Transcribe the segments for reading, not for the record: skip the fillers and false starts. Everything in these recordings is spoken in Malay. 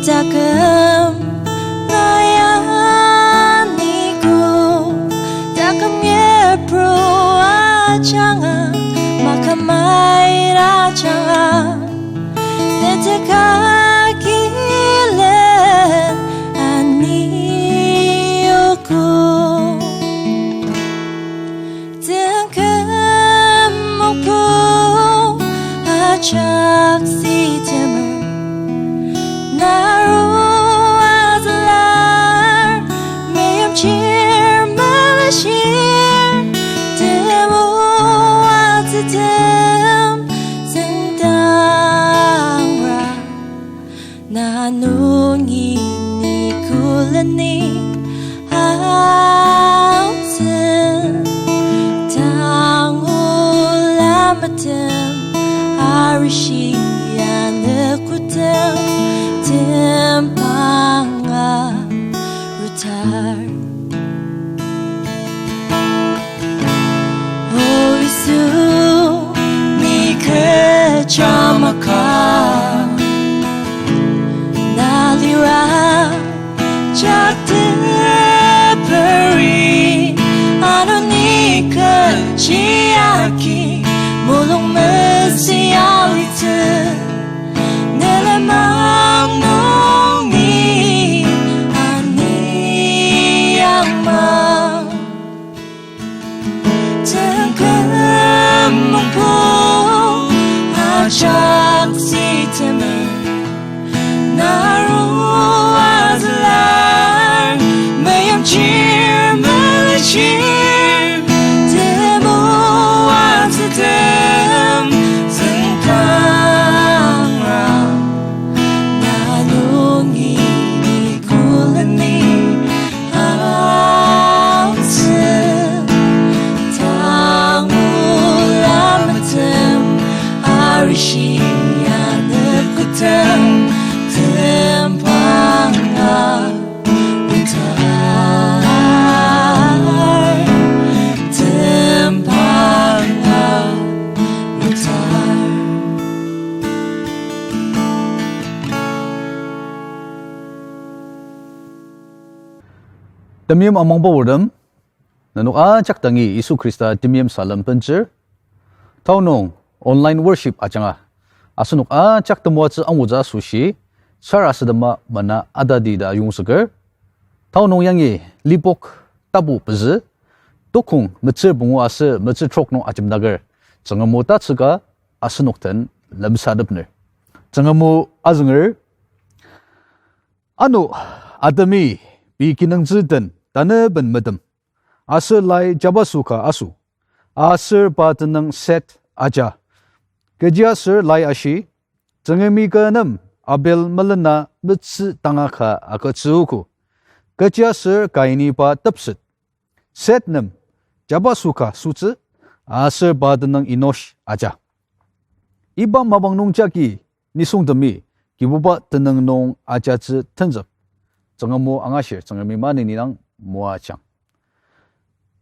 Tekülem layaniku takkamye pro achanga makamay rachanga netekakilen aniyoko tengkemuku achak si temer cheer malashir demo atem sendangra nanungi ni kulani autem tangulamatem arishi anekutem tempanga rutar Jamaka Nalira Jakteperi Anonika Chiaki Mulung Mesialite Nelemang Nungi Aniyama Tekülem Achak si temer naruazlar mayam cheer malachir demo atem senkangra nanungi kulani autem tangulamatem arishi anekutem tempanga rutar tempanga rutar Temyem amang bawdam nanua chak tangi Isu Krista temyem salam pencer Aonung online worship achanga asunuk chak temua chi anguja sushi sara sedema mana adadi da yungsuger Aonung yangi lipok tabu peze tokung meche bungu ase meche trokno achimdager jangamu ta chiga asunuk ten lamsadapner jangamu aznger anu adami bikinang jiten tane ben medem ase lai jabasuka asu aser patenang set aja Kejia sir lai ashi jengemi kanam abel melena metsi tangaka akatsuku Kejia sir kaini pa tapsit set nem jabasuka sutsi aser patenang inosh aja Iba mabang nung jaki nisung demi kibuba tenang nung aja zi tenzap Jangamu angashir jengemi mani ninang mua chang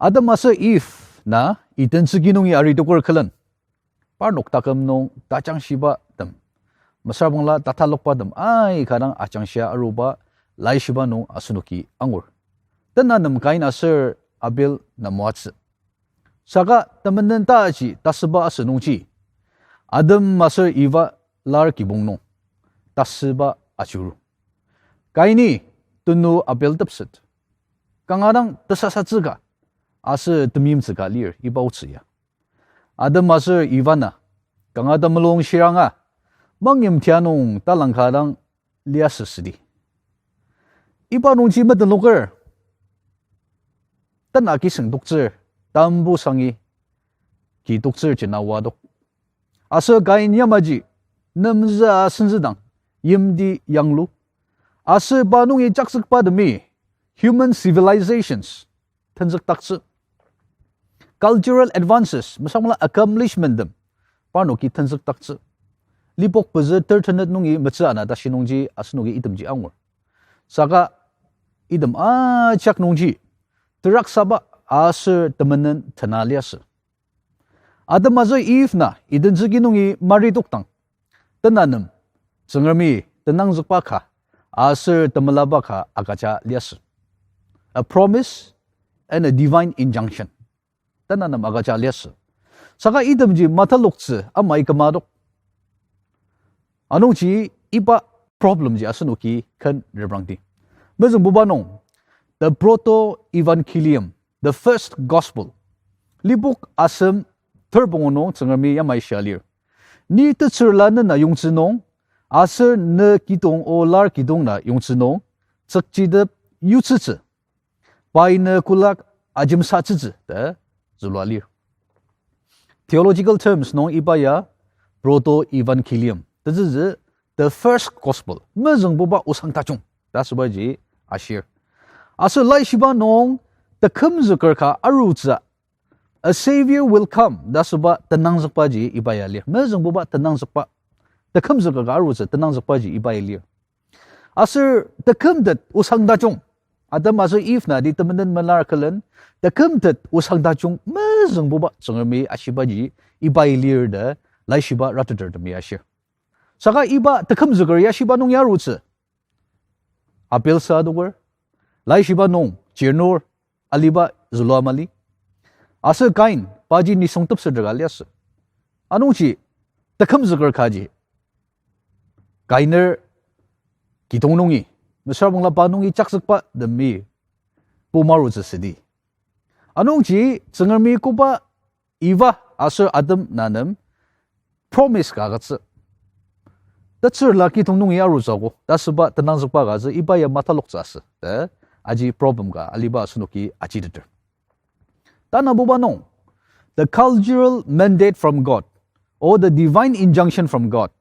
Ada masa if na itensi nungi ari dokor kelen Parnok takam nong tachang shiba dem masarbang la tatalok pa dem ay kadang achang siya aruba lai shiba nong asunuki angur tena nam kain aser abil na muats saka temen ta chi tasba asunung chi adam maser iva lar kibong nong tasba achuru kaini tunu abil tapset kangarang tasasa ziga ase temim ziga lir iba utsiya Ada masa Ivana, kang ada melong siranga, mangyam tianong talang kadang lias sedi. Iba nung jimat dan loker, tan aki seng dokter, tambu sangi, ki dokter jenawadok. Asa kain yamaji, namza senzedang, yimdi yanglu. Asa banung jaksak padami, human civilizations, tanzak takse. Cultural advances, masamala accomplishment dem, paano ki tanzak takse. lipok peze tertenat nungi matsa na dasinongji asnugi idamji angor saka idam chak nongji terak saba asir temenan tanalias adam mazo if na idan zigi nungi marituk tang tananam zengermi tenang zukpa kha asir temelaba kha agacha lias a promise and a divine injunction tananam agacha lias saka idamji matalukse amai kamadok Aonung ji iba problem ji asunuki kan rebrangti. Mezung bubanong the proto evangelium, the first gospel. Libuk asem terbongonong cengermi yamai shalir. Ni te cerlana na yung cenong aser ne kitong o lar kitong na yung cenong cekcidep yu cici. Bai ne kulak ajim sa cici de zulalir. Theological terms nong iba ya proto evangelium. This is the first gospel. Mezeng buba usang tachung. That's why ji ashir. Aso lai shiba nong the kumzuker ka arutza. A savior will come. That's why tenang zakpa ji ibayalir. Mezeng buba tenang zakpa. The kumzuker ka arutza tenang zakpa ji ibayalir. Aso the kumdat usang tachung. Adam aso if na di temenan malarkalan. The kumdat usang tachung. Mezeng buba cengermi ashiba ji ibayalir de lai shiba ratatar demi ashir. Saka iba tekam zugar ya shiba nong ya rutsi. Apel sa dugar. Lai shiba nong jirnur aliba zulwa mali. Asa kain paji ni song tap sedagal yas. Anong chi tekam zugar kaji. Kainer kitong nongi. Mesra mong lapa nongi chaksak pa demi pumaru sedi. Anong chi cengermi ko pa iwa asa adam nanam promise kagatsa. That's lucky tong nung yaru zago. That's ba tenang zakpa ga ze iba ya matalok zas. Aji problem ga aliba sunuki aji deter. Tana buba nong. The cultural mandate from God or the divine injunction from God.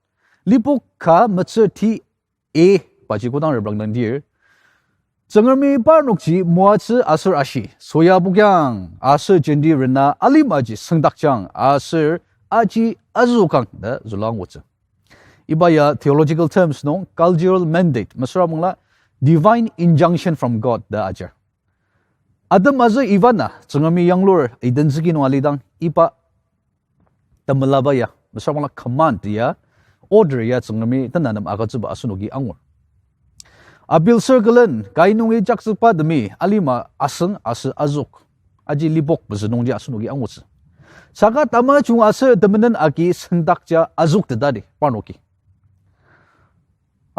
Lipuk ka matser ti e paji ko tang rebrang nang dir. Cengermi parnok ji muatse asur ashi. Soya bukyang asur jendi rena alim aji sengdakjang asur aji azukang da zulang wotse. Iba ya theological terms no cultural mandate masra mongla divine injunction from God da ajar. Adam aza ivana cengami yang lur identity no alidang ipa tamalaba ya masra mongla command ya order ya cengami tananam agatsuba asunugi angor. Abil circlen kainungi jaksupa demi alima aseng ase azuk aji libok bezenong dia asunugi angor. Saka tama chung ase temenan aki sendakja azuk tadadi panoki.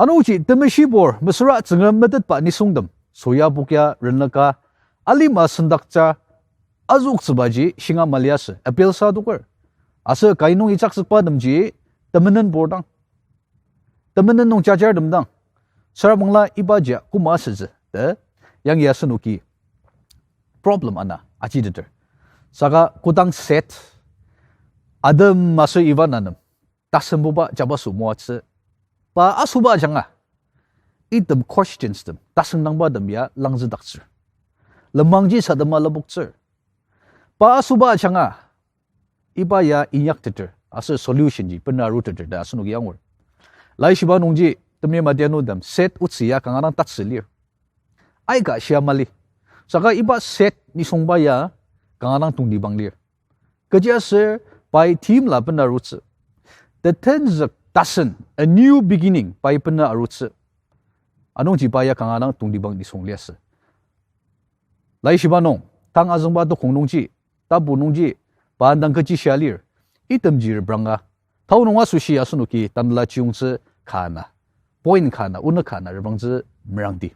Ano chi temeshibor mesra cengram medet pa ni sungdam soya bukya renlaka alima sendakcha azuk sebaji singa malias apel sa dukar asa kainung ichak sekpa damji temenan bordang temenan nong chajar damdang sara mangla ibaja kuma seze de yang ya senuki problem ana achi deter saka kutang set adam masu ivananam tasembuba jabasu muatse pa asuba janga item questions them tasang nang ba dem ya langzi dakser lemangji sadama labukser pa asuba janga iba ya inyak teter asa solution ji penaru teter da sunugi angor lai shiba nongji temye madianu dam set utsia kangarang tatselir ai ga siamali saka iba set ni songba ya kangarang tungdi banglir keja ser pai team la penaru tse the tens tasen a new beginning pai pena arutse anong ji paya kanganang tungdibang di songlias lai shibanong tang azong ba do kongnong ji tabu nong ji pandang ke ji shalir item ji branga taunong wa sushi asunuki tanla chiungse khana point khana una khana rebangze merangdi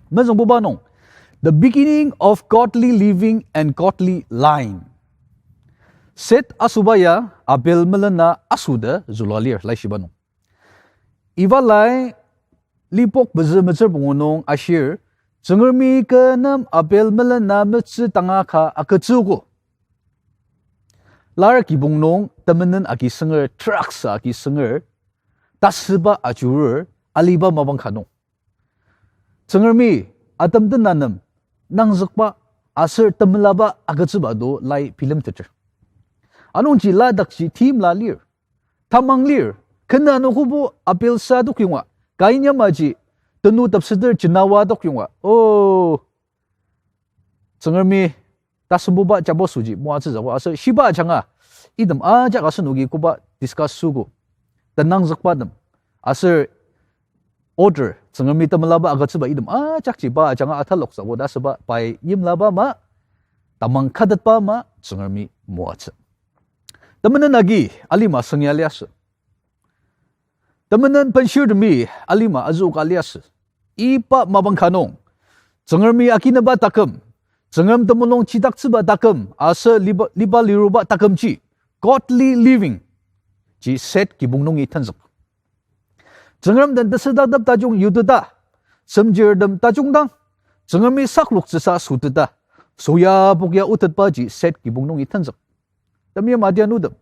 mazong bubanong the beginning of godly living and godly line. Set asubaya abel melana asuda zulalir lai shibanong. Iva lai lipok beze mezer bungonong ashir cengermi kenam abel melana metze tangaka aketsugo. Lara ki bungnong temenan aki senger traksa aki senger tasba ajurur aliba mabang kanong. Cengermi atam denanam nang zakpa asir temelaba aketsuba do lai film teacher. Anong ji ladak ji team la lir tamang lir kena no hubu apil sa duk yung kainya maji tenu tapsider jinawa dok yung oh cengermi tasumbuba jabo suji mua zi zawa asa shiba changa idam aja asa nugi kuba discuss sugu tenang zakpadam asa order cengermi tamalaba agat seba idam aja jiba changa athalok zawa da seba pai yim laba ma tamang kadat pa ma cengermi mua zi temenan lagi alima sengyalias temenan pensyur demi alima azuk alias ipa mabang kanong cengermi akinaba takem cengerm temulong citak seba takem asa liba liruba takem ci godly living ci set ki bungnungi tanzak cengerm dan tersedadap tajung yudada semjir dam tajung dang cengermi sakluk sesa sudada soya pukya utat pa ci set ki bungnungi tanzak tamya madian udam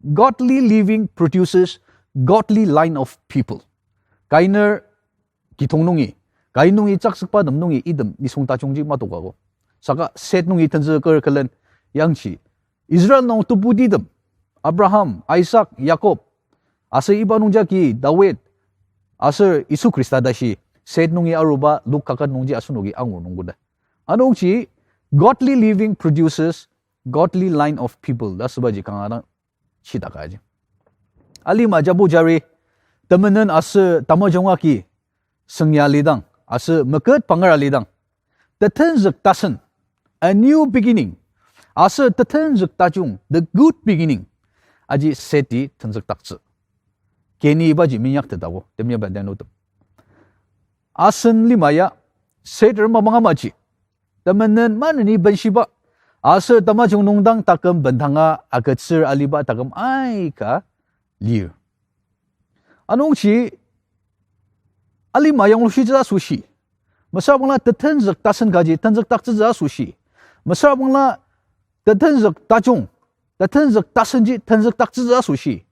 godly living produces godly line of people kainer gitongnungi kainungi chaksikpa namnungi idam nisung tachungji matukago saka set nungi tanze kalen yangchi Israel nong tupudidam Abraham Isaac Jacob asa iba nungja ki Dawid asa Isu Krista dashi set nungi aruba luk kakan nungji asunugi angur nungguda anungchi godly living produces godly line of people da sebaji kangana chidakaji alima jabu jari temenan asa tamajonga ki sengyalidang asa meket pangaralidang tetenzek tasen a new beginning asa tetenzek tajung the good beginning aji seti tenzek takse keni baji minyak tetawo temya bandan utam asen limaya seter mamanga maji temenan manani benshiba asa tamajung nungdang takam bentanga agatsir aliba takam ai ka liu anungchi alima yang lu shi za sushi masabangla tetenzek tasen gaji tenzek takse za sushi masabangla tetenzek tajung tetenzek tasenji tenzek takse za sushi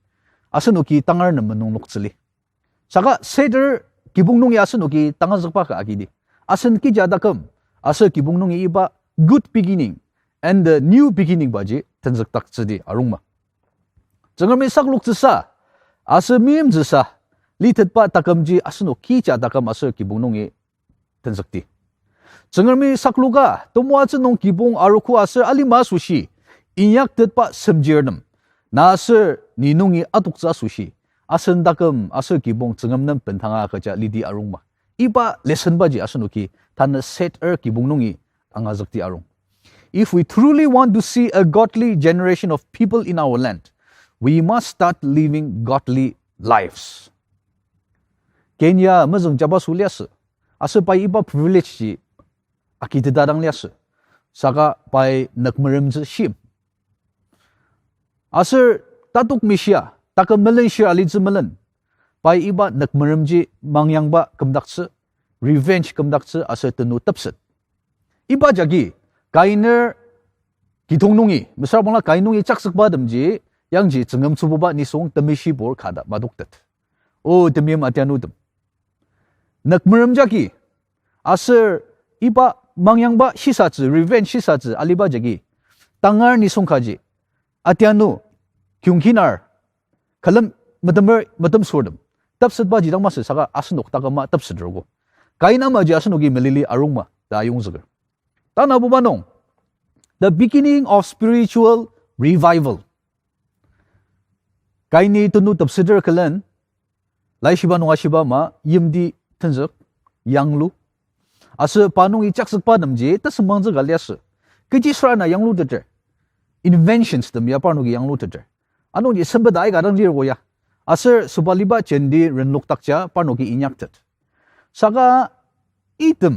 asenuki tangar na menung loktsili saka seder kibungnung ya asenuki tangar zakpa ka agidi asen ki jadakam ase kibungnung iba good beginning and the new beginning baji tenzek takse di arungma jangan mesak luktsa ase mim zesa litet pa takamji asno kicha takam asa kibungnungi tensakti cengermi sakluga tomwa chenong kibung aruku asa alima sushi inyak tet pa semjernam na asa ninungi atuksa sushi asen takam asa kibung cengamnam pentanga kaja lidi arungma iba lesson baji asnuki tan set kibungnungi angazakti arung if we truly want to see a godly generation of people in our land we must start living godly lives Kenya mazung jaba sulias asa pai iba privilege ji akita dadang lias saka pai nakmerem je shim asa tatuk misya taka malaysia ali je melen pai iba nakmerem ji mangyang ba kemdakse revenge kemdakse asa tenu tapset iba jagi kainer gitongnungi misal bangla kainungi chaksak badam ji yang ji cengam sububa nisong temishi bor kada maduktet oh temiem atianudem nakmeram jaki aser iba mangyang ba hisazi revenge hisazi aliba jagi tangar ni songkaji atianu kyungkinar kalam matam sordam tapsat ba jidang mas saka asnok takama tapsat rogo kaina ma ji asnogi melili arungma da yung zagar tana bubanong the beginning of spiritual revival kaini tunu tapsider kalan lai shiba nunga shiba ma yimdi tenzek yanglu asa panung ichak sakpa namje ta semang je galias keji srana yanglu de inventions dem ya panu gi yanglu de anu ji sembadai gadang dir goya asa subaliba chendi renluk takcha panu gi inyak tet saka item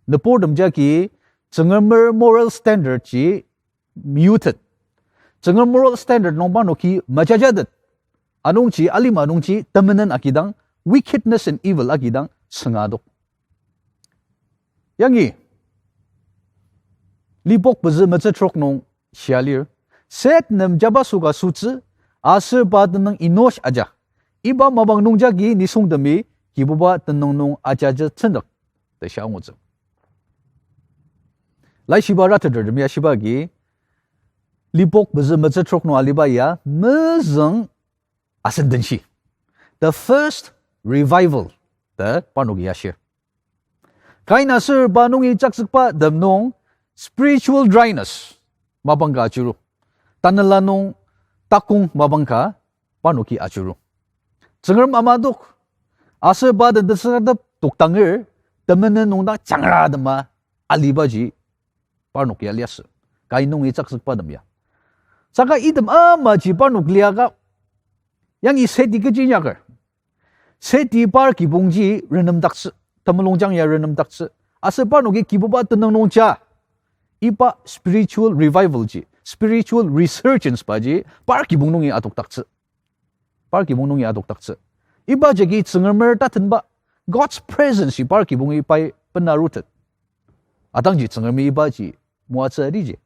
nepor dem jaki cengamer moral standard ji muted cengar moral standard nong panu ki majajadat anung chi alima nung chi temenan akidang wickedness and evil akidang sengadok yangi libok beze metsetrok nong sialir set nem jaba suga suci ase bad nang inosh aja iba mabang nung jagi nisung demi kibuba tenong nong aja je cendak de xiang wo lai shiba rat de demi shiba gi libok beze metsetrok no aliba ya mezeng asen denshi the first revival the panugi asir. Kain asir banungi chaksakpa damnong spiritual dryness mabangka achuru. Tanalanong takung mabangka panuki achuru. Cengeram amaduk asir badan desakadap tuktangir temenan nungda changra dama alibaji panuki alias. Kain nungi chaksakpa damya. Saka idam amaji panuklia ka yang iseti kejinyakar. Seti par kibungji renam dakse tamalongjang ya renam dakse. Asa panuki kibuba tenang nongcha. Ipa spiritual revival ji, spiritual resurgence pa ji par kibung nungi atok dakse. Par kibung nungi atok dakse. Iba jagi tsengermer tatenba God's presence ji par kibungi pai penarutet. Atang ji tsengermi iba ji muatsa rije.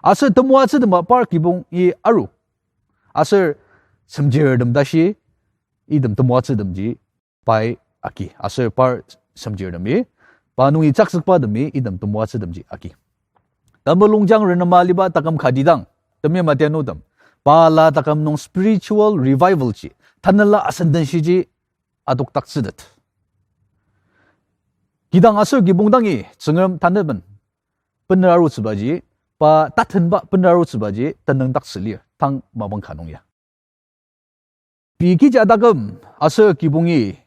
Asa temuatsa dema par kibung i aru. Asa semjer dem dashi idem temuatsa dem ji pai aki. Asa par semjer dem i panungi chaksakpa dem i idem temuatsa dem ji aki. Tamalongjang renama liba takam khadidang temya matianu dem. Pala takam nong spiritual revival ji. Tanala asandan shi ji adok taksidat. Gidang asa gibungdangi tsengeram taneben peneraru sebaji pa taten ba peneraru sebaji tenang taksilir tang mabang kanong ya. Bigi jadagam asa kibungi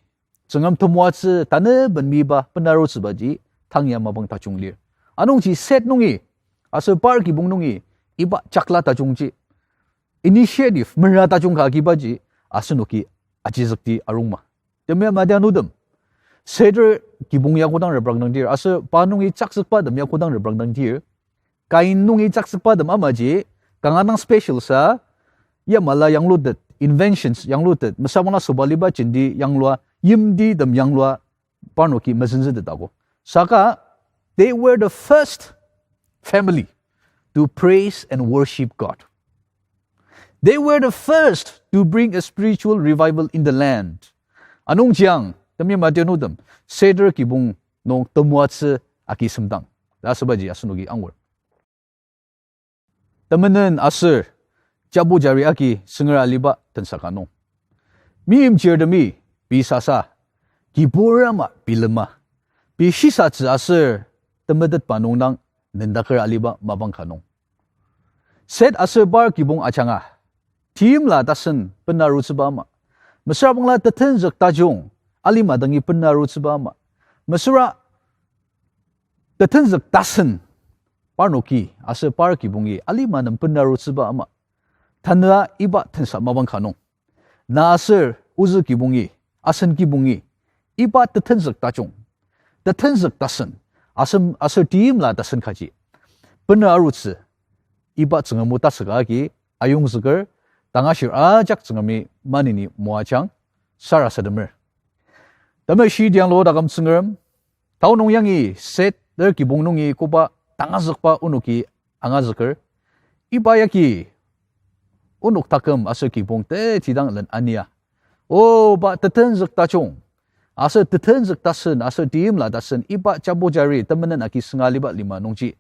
tengam temuatse tane benmiba penaru sebaji tang ya mabang tacunglir. Anong ji set nungi asa par kibung nungi iba cakla tacungji. Initiative merata tacung kaki baji asa nuki ajizakti arungma. Demya madianudem. Seder kibung ya kudang rebrang nang dir asa panungi caksakpa dem ya kudang rebrang nang dir. Kain nungi caksakpa dem amaji kanganang special sa ya mala yang ludet inventions yang ludet masamana subaliba cindi yang lua yimdi dem yang lua panuki mesenze detago. Saka they were the first family to praise and worship God. They were the first to bring a spiritual revival in the land. Anong jiang temya matianudem seder kibung nong temuatse aki semdang. Da sebaji asunugi angwer. Temenan asir jabu jari aki senger aliba tensakanong. Mim jerdemi bisasa kiburama bilema. Bisisa zi asir temedet panongnang nendakar aliba mabang kanong. Set asir bar kibung acanga. Tim la dasen penaru sebama. Mesra bangla tetenzak tajung alima dangi penaru sebama. Mesra tetenzak dasen panuki asa par kibungi alima nam penaru sebama. Tanla iba tensa mabang kanong. Na asir uzu kibungi asen kibungi iba tetenzak tajung. Tetenzak dasen asir tim la dasen kaji. Penaru se iba cengamuta segagi ayung seger tangashir ajak cengami manini muacang sarasa demer. Demer shi diang lo dagam cengeram tau nong yangi set der kibung nongi kuba tangazak pa unuki angazaker iba yaki unuk takam asa kibung te tidang len ania. Oh ba tetenzak tachong asa tetenzak tasen asa dim la tasen iba cabo jari temenan aki sengali ba lima nongci.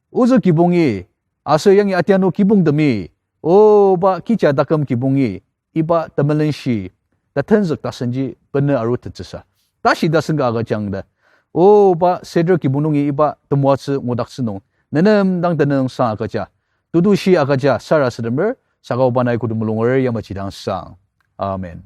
Uzu kibungi asa yangi atiano kibung demi. Oh ba kicha dakam kibungi iba temelenshi tetenzak tasenji bener aru tetsa. Tashi dasen ga aga jangda. Oh ba seder kibunungi iba temuatse ngodak senong. Nenem dang teneng sang akaja. Tudu shi akaja sarasa demer sagau banai kudu melongor yang macidang sang. Amen.